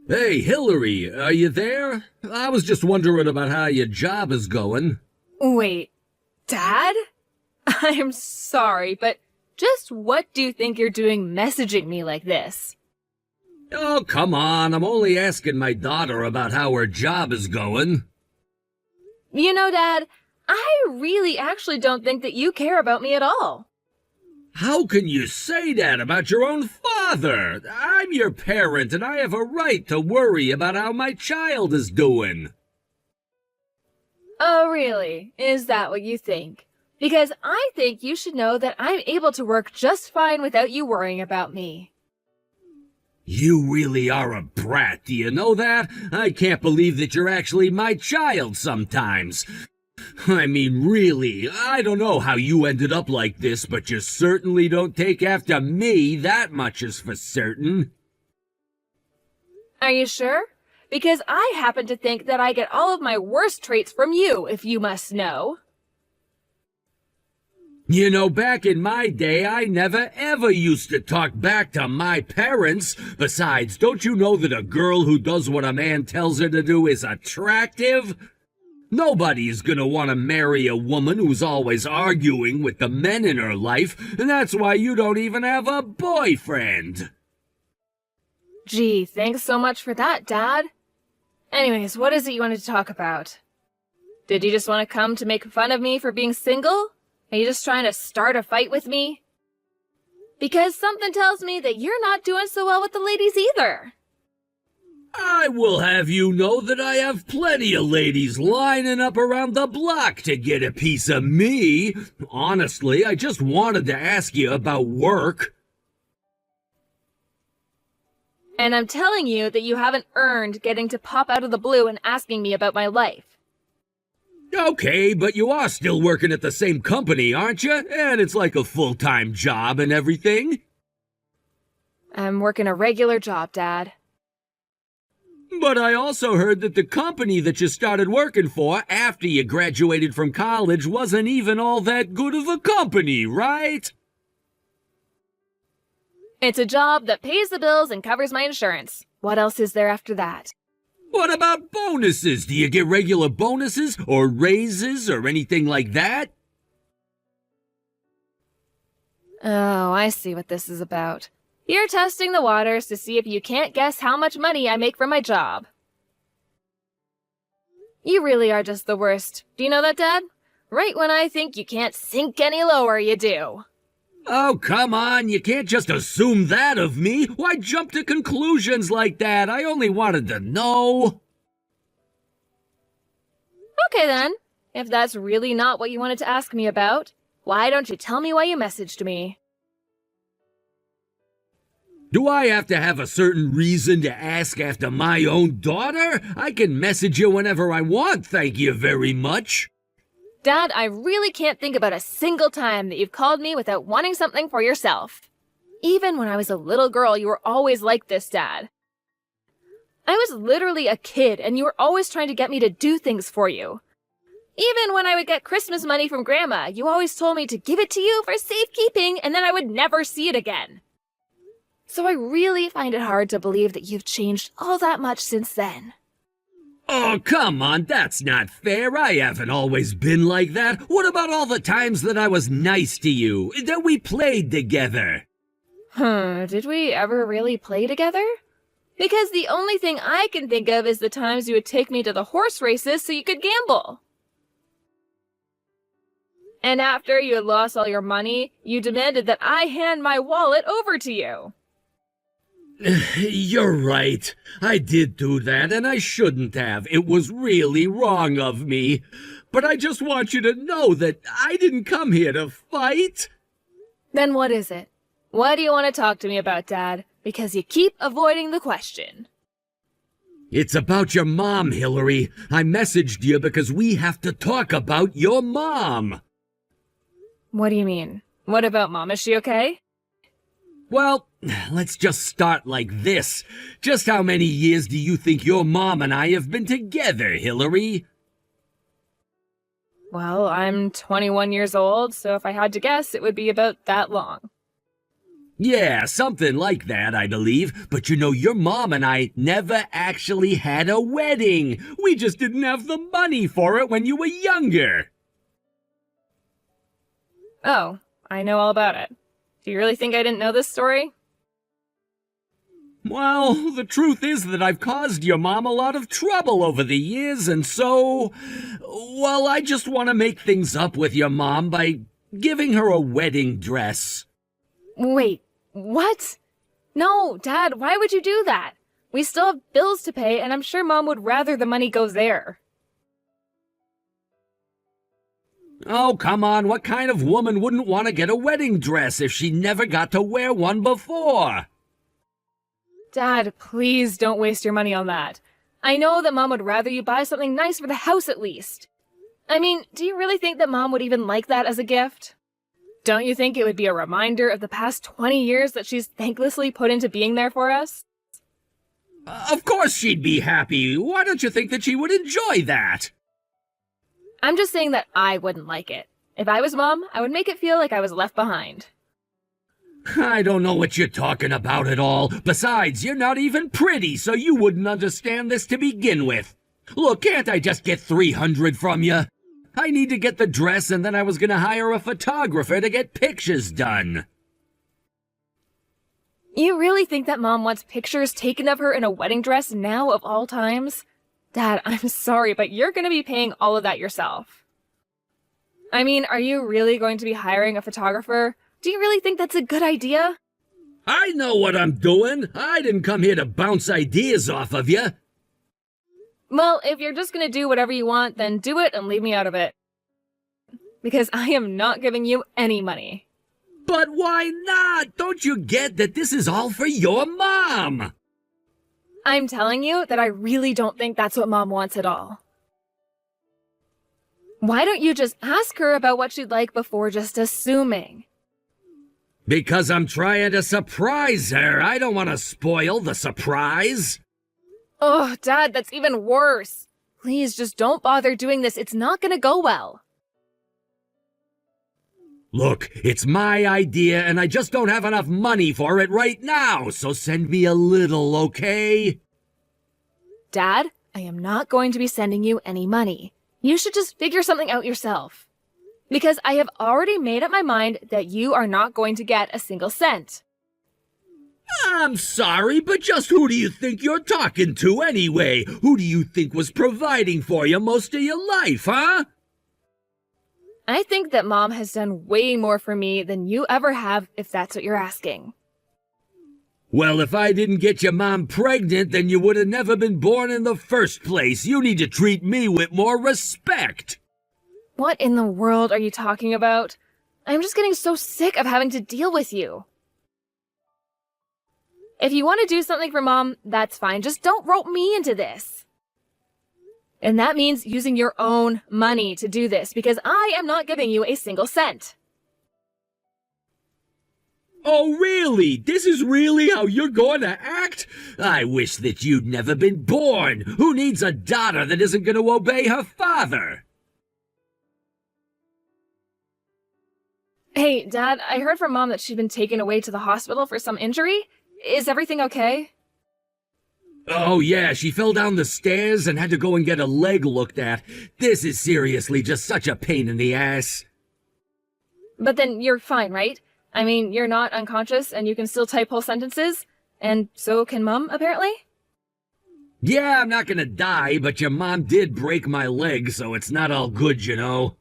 Hey, Hillary, are you there? I was just wondering about how your job is going. Wait, Dad? I'm sorry, but just what do you think you're doing messaging me like this? Oh, come on, I'm only asking my daughter about how her job is going. You know, Dad, I really actually don't think that you care about me at all. How can you say that about your own father? I'm your parent, and I have a right to worry about how my child is doing. Oh, really? Is that what you think? Because I think you should know that I'm able to work just fine without you worrying about me. You really are a brat, do you know that? I can't believe that you're actually my child sometimes. I mean, really, I don't know how you ended up like this, but you certainly don't take after me, that much is for certain. Are you sure? Because I happen to think that I get all of my worst traits from you, if you must know. You know, back in my day, I never ever used to talk back to my parents. Besides, don't you know that a girl who does what a man tells her to do is attractive? Nobody's gonna want to marry a woman who's always arguing with the men in her life, and that's why you don't even have a boyfriend. Gee, thanks so much for that, Dad. Anyways, what is it you wanted to talk about? Did you just want to come to make fun of me for being single? Are you just trying to start a fight with me? Because something tells me that you're not doing so well with the ladies either. I will have you know that I have plenty of ladies lining up around the block to get a piece of me. Honestly, I just wanted to ask you about work. And I'm telling you that you haven't earned getting to pop out of the blue and asking me about my life. Okay, but you are still working at the same company, aren't you? And it's like a full-time job and everything. I'm working a regular job, Dad. But I also heard that the company that you started working for after you graduated from college wasn't even all that good of a company, right? It's a job that pays the bills and covers my insurance. What else is there after that? What about bonuses? Do you get regular bonuses or raises or anything like that? Oh, I see what this is about. You're testing the waters to see if you can't guess how much money I make from my job. You really are just the worst. Do you know that, Dad? Right when I think you can't sink any lower, you do. Oh, come on, you can't just assume that of me. Why jump to conclusions like that? I only wanted to know. Okay then, if that's really not what you wanted to ask me about, why don't you tell me why you messaged me? Do I have to have a certain reason to ask after my own daughter? I can message you whenever I want, thank you very much. Dad, I really can't think about a single time that you've called me without wanting something for yourself. Even when I was a little girl, you were always like this, Dad. I was literally a kid, and you were always trying to get me to do things for you. Even when I would get Christmas money from Grandma, you always told me to give it to you for safekeeping, and then I would never see it again. So I really find it hard to believe that you've changed all that much since then. Oh, come on, that's not fair. I haven't always been like that. What about all the times that I was nice to you, that we played together? Did we ever really play together? Because the only thing I can think of is the times you would take me to the horse races so you could gamble. And after you had lost all your money, you demanded that I hand my wallet over to you. You're right. I did do that, and I shouldn't have. It was really wrong of me. But I just want you to know that I didn't come here to fight. Then what is it? What do you want to talk to me about, Dad? Because you keep avoiding the question. It's about your mom, Hillary. I messaged you because we have to talk about your mom. What do you mean? What about Mom? Is she okay? Well, let's just start like this. Just how many years do you think your mom and I have been together, Hillary? Well, I'm 21 years old, so if I had to guess, it would be about that long. Yeah, something like that, I believe. But you know, your mom and I never actually had a wedding. We just didn't have the money for it when you were younger. Oh, I know all about it. Do you really think I didn't know this story? Well, the truth is that I've caused your mom a lot of trouble over the years, and so, well, I just want to make things up with your mom by giving her a wedding dress. Wait, what? No, Dad, why would you do that? We still have bills to pay, and I'm sure Mom would rather the money go there. Oh, come on, what kind of woman wouldn't want to get a wedding dress if she never got to wear one before? Dad, please don't waste your money on that. I know that Mom would rather you buy something nice for the house at least. I mean, do you really think that Mom would even like that as a gift? Don't you think it would be a reminder of the past 20 years that she's thanklessly put into being there for us? Of course she'd be happy. Why don't you think that she would enjoy that? I'm just saying that I wouldn't like it. If I was Mom, I would make it feel like I was left behind. I don't know what you're talking about at all. Besides, you're not even pretty, so you wouldn't understand this to begin with. Look, can't I just get $300 from you? I need to get the dress, and then I was gonna hire a photographer to get pictures done. You really think that Mom wants pictures taken of her in a wedding dress now of all times? Dad, I'm sorry, but you're gonna be paying all of that yourself. I mean, are you really going to be hiring a photographer? Do you really think that's a good idea? I know what I'm doing. I didn't come here to bounce ideas off of you. Well, if you're just gonna do whatever you want, then do it and leave me out of it. Because I am not giving you any money. But why not? Don't you get that this is all for your mom? I'm telling you that I really don't think that's what Mom wants at all. Why don't you just ask her about what she'd like before just assuming? Because I'm trying to surprise her. I don't want to spoil the surprise. Oh, Dad, that's even worse. Please just don't bother doing this. It's not gonna go well. Look, it's my idea, and I just don't have enough money for it right now, so send me a little, okay? Dad, I am not going to be sending you any money. You should just figure something out yourself. Because I have already made up my mind that you are not going to get a single cent. I'm sorry, but just who do you think you're talking to anyway? Who do you think was providing for you most of your life, huh? I think that Mom has done way more for me than you ever have, if that's what you're asking. Well, if I didn't get your mom pregnant, then you would have never been born in the first place. You need to treat me with more respect. What in the world are you talking about? I'm just getting so sick of having to deal with you. If you want to do something for Mom, that's fine. Just don't rope me into this. And that means using your own money to do this, because I am not giving you a single cent. Oh, really? This is really how you're going to act? I wish that you'd never been born. Who needs a daughter that isn't going to obey her father? Hey, Dad, I heard from Mom that she'd been taken away to the hospital for some injury. Is everything okay? Oh, yeah, she fell down the stairs and had to go and get a leg looked at. This is seriously just such a pain in the ass. But then you're fine, right? I mean, you're not unconscious and you can still type whole sentences? And so can Mom, apparently? Yeah, I'm not gonna die, but your mom did break my leg, so it's not all good, you know.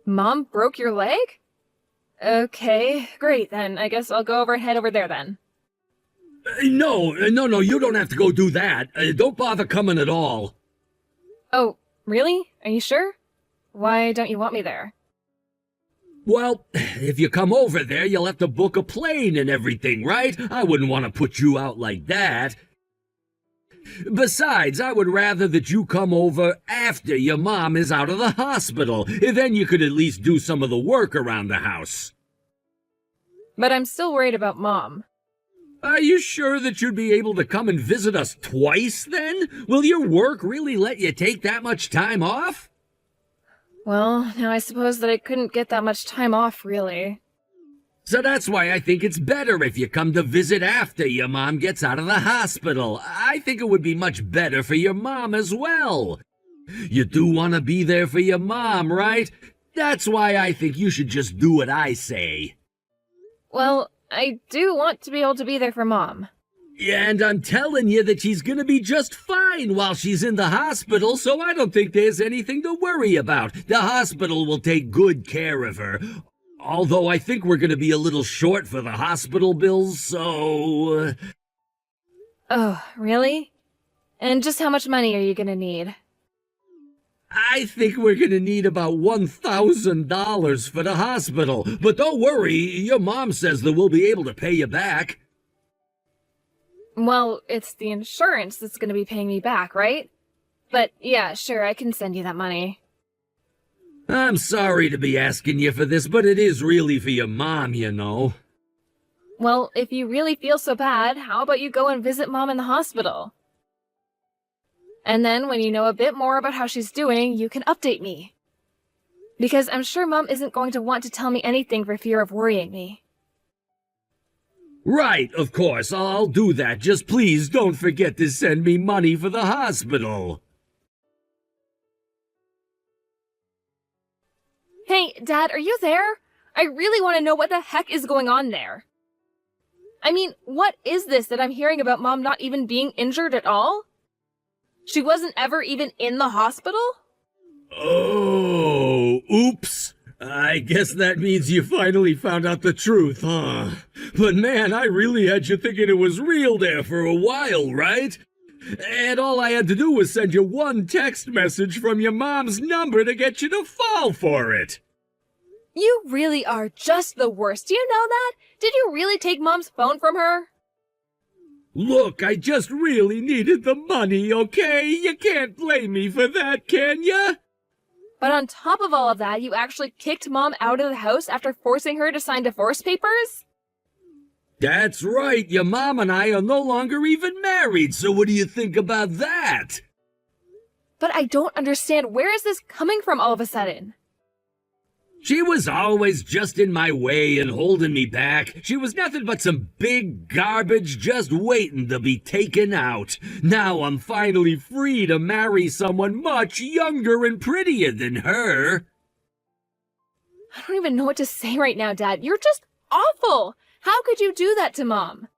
Mom broke your leg? Okay, great, then. I guess I'll go over and head over there then. No, you don't have to go do that. Don't bother coming at all. Oh, really? Are you sure? Why don't you want me there? Well, if you come over there, you'll have to book a plane and everything, right? I wouldn't want to put you out like that. Besides, I would rather that you come over after your mom is out of the hospital. Then you could at least do some of the work around the house. But I'm still worried about Mom. Are you sure that you'd be able to come and visit us twice, then? Will your work really let you take that much time off? Well, now I suppose that I couldn't get that much time off, really. So that's why I think it's better if you come to visit after your mom gets out of the hospital. I think it would be much better for your mom as well. You do want to be there for your mom, right? That's why I think you should just do what I say. Well, I do want to be able to be there for Mom. Yeah, and I'm telling you that she's gonna be just fine while she's in the hospital, so I don't think there's anything to worry about. The hospital will take good care of her. Although I think we're gonna be a little short for the hospital bills, so... Oh, really? And just how much money are you gonna need? I think we're gonna need about $1,000 for the hospital. But don't worry, your mom says that we'll be able to pay you back. Well, it's the insurance that's gonna be paying me back, right? But yeah, sure, I can send you that money. I'm sorry to be asking you for this, but it is really for your mom, you know. Well, if you really feel so bad, how about you go and visit Mom in the hospital? And then when you know a bit more about how she's doing, you can update me. Because I'm sure Mom isn't going to want to tell me anything for fear of worrying me. Right, of course, I'll do that. Just please don't forget to send me money for the hospital. Hey, Dad, are you there? I really want to know what the heck is going on there. I mean, what is this that I'm hearing about Mom not even being injured at all? She wasn't ever even in the hospital? Oh, oops. I guess that means you finally found out the truth, huh? But man, I really had you thinking it was real there for a while, right? And all I had to do was send you one text message from your mom's number to get you to fall for it. You really are just the worst. Do you know that? Did you really take Mom's phone from her? Look, I just really needed the money, okay? You can't blame me for that, can ya? But on top of all of that, you actually kicked Mom out of the house after forcing her to sign divorce papers? That's right, your mom and I are no longer even married, so what do you think about that? But I don't understand, where is this coming from all of a sudden? She was always just in my way and holding me back. She was nothing but some big garbage just waiting to be taken out. Now I'm finally free to marry someone much younger and prettier than her. I don't even know what to say right now, Dad. You're just awful! How could you do that to Mom?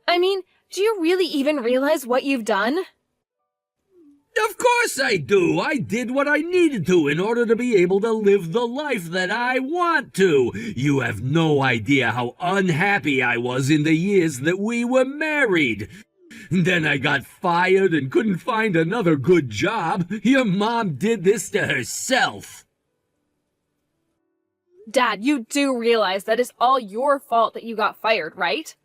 I mean, do you really even realize what you've done? Of course I do. I did what I needed to in order to be able to live the life that I want to. You have no idea how unhappy I was in the years that we were married. Then I got fired and couldn't find another good job. Your mom did this to herself. Dad, you do realize that it's all your fault that you got fired, right?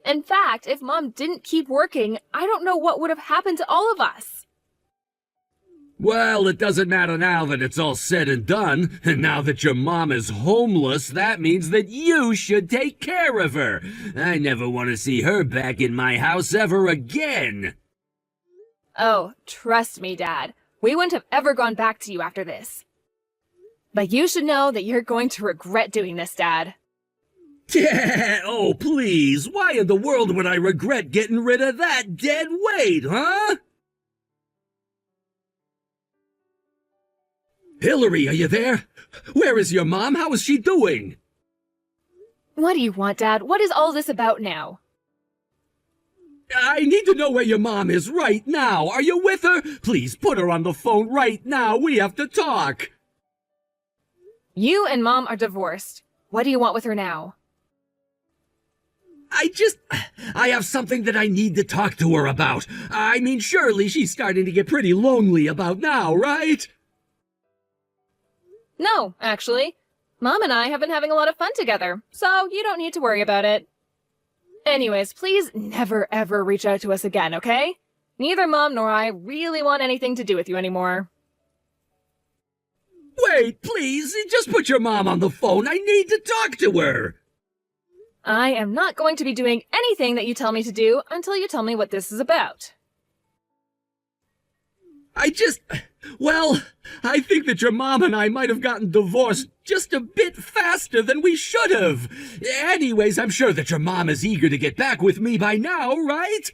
In fact, if Mom didn't keep working, I don't know what would have happened to all of us. Well, it doesn't matter now that it's all said and done. And now that your mom is homeless, that means that you should take care of her. I never want to see her back in my house ever again. Oh, trust me, Dad. We wouldn't have ever gone back to you after this. But you should know that you're going to regret doing this, Dad. Oh, please. Why in the world would I regret getting rid of that dead weight, huh? Hillary, are you there? Where is your mom? How is she doing? What do you want, Dad? What is all this about now? I need to know where your mom is right now. Are you with her? Please put her on the phone right now. We have to talk. You and Mom are divorced. What do you want with her now? I have something that I need to talk to her about. I mean, surely she's starting to get pretty lonely about now, right? No, actually. Mom and I have been having a lot of fun together, so you don't need to worry about it. Anyways, please never ever reach out to us again, okay? Neither Mom nor I really want anything to do with you anymore. Wait, please, just put your mom on the phone. I need to talk to her. I am not going to be doing anything that you tell me to do until you tell me what this is about. Well, I think that your mom and I might have gotten divorced just a bit faster than we should have. Anyways, I'm sure that your mom is eager to get back with me by now, right?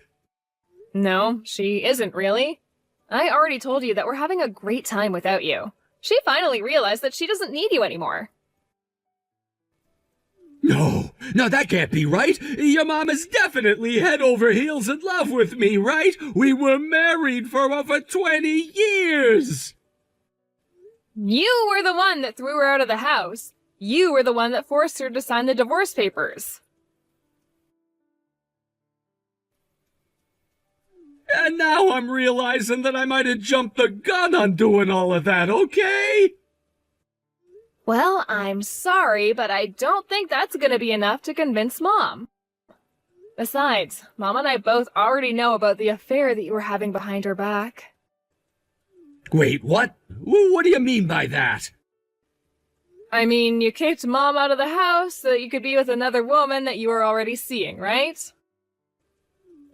No, she isn't really. I already told you that we're having a great time without you. She finally realized that she doesn't need you anymore. No, that can't be right. Your mom is definitely head over heels in love with me, right? We were married for over 20 years. You were the one that threw her out of the house. You were the one that forced her to sign the divorce papers. And now I'm realizing that I might have jumped the gun on doing all of that, okay? Well, I'm sorry, but I don't think that's gonna be enough to convince Mom. Besides, Mom and I both already know about the affair that you were having behind her back. Wait, what? What do you mean by that? I mean, you kicked Mom out of the house so that you could be with another woman that you were already seeing, right?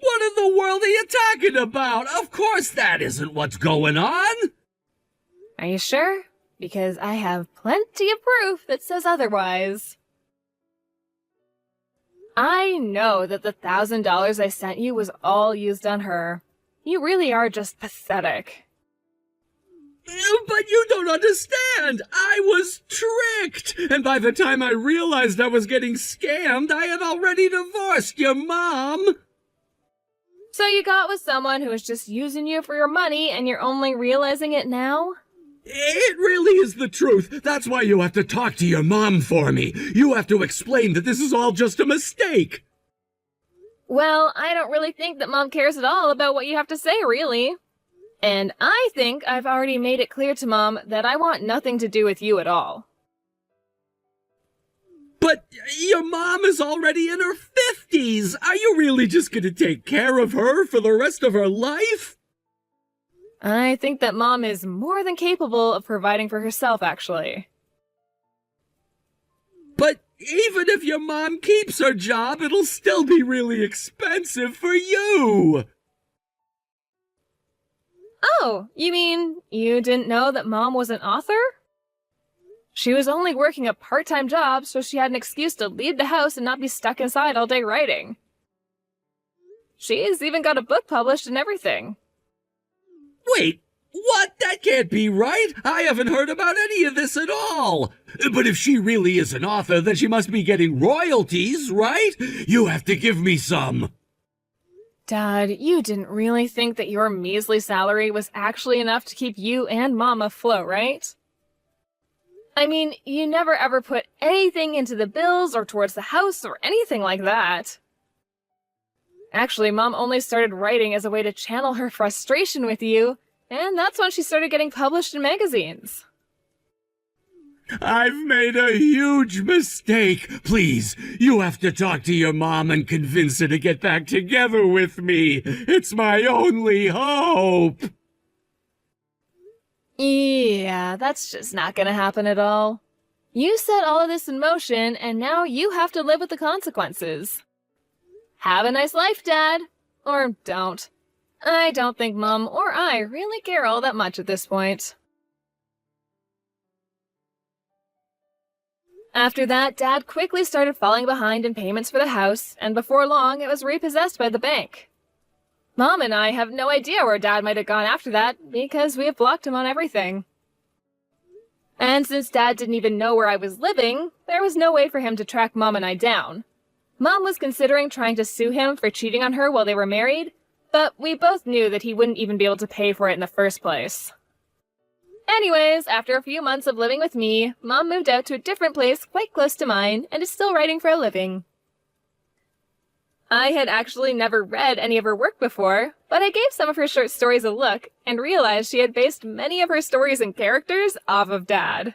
What in the world are you talking about? Of course that isn't what's going on. Are you sure? Because I have plenty of proof that says otherwise. I know that the $1,000 I sent you was all used on her. You really are just pathetic. But you don't understand! I was tricked! And by the time I realized I was getting scammed, I had already divorced your mom! So you got with someone who was just using you for your money and you're only realizing it now? It really is the truth. That's why you have to talk to your mom for me. You have to explain that this is all just a mistake. Well, I don't really think that Mom cares at all about what you have to say, really. And I think I've already made it clear to Mom that I want nothing to do with you at all. But your mom is already in her 50s. Are you really just going to take care of her for the rest of her life? I think that Mom is more than capable of providing for herself, actually. But even if your mom keeps her job, it'll still be really expensive for you. Oh, you mean you didn't know that Mom was an author? She was only working a part-time job, so she had an excuse to leave the house and not be stuck inside all day writing. She's even got a book published and everything. Wait, what? That can't be right. I haven't heard about any of this at all. But if she really is an author, then she must be getting royalties, right? You have to give me some. Dad, you didn't really think that your measly salary was actually enough to keep you and Mom afloat, right? I mean, you never ever put anything into the bills or towards the house or anything like that. Actually, Mom only started writing as a way to channel her frustration with you, and that's when she started getting published in magazines. I've made a huge mistake. Please, you have to talk to your mom and convince her to get back together with me. It's my only hope. Yeah, that's just not gonna happen at all. You set all of this in motion, and now you have to live with the consequences. Have a nice life, Dad. Or don't. I don't think Mom or I really care all that much at this point. After that, Dad quickly started falling behind in payments for the house, and before long, it was repossessed by the bank. Mom and I have no idea where Dad might have gone after that, because we have blocked him on everything. And since Dad didn't even know where I was living, there was no way for him to track Mom and I down. Mom was considering trying to sue him for cheating on her while they were married, but we both knew that he wouldn't even be able to pay for it in the first place. Anyways, after a few months of living with me, Mom moved out to a different place quite close to mine and is still writing for a living. I had actually never read any of her work before, but I gave some of her short stories a look and realized she had based many of her stories and characters off of Dad.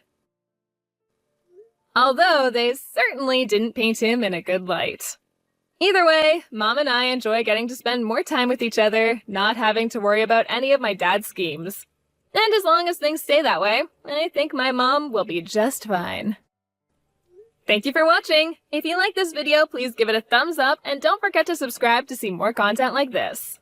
Although they certainly didn't paint him in a good light. Either way, Mom and I enjoy getting to spend more time with each other, not having to worry about any of my dad's schemes. And as long as things stay that way, I think my mom will be just fine. Thank you for watching! If you like this video, please give it a thumbs up and don't forget to subscribe to see more content like this.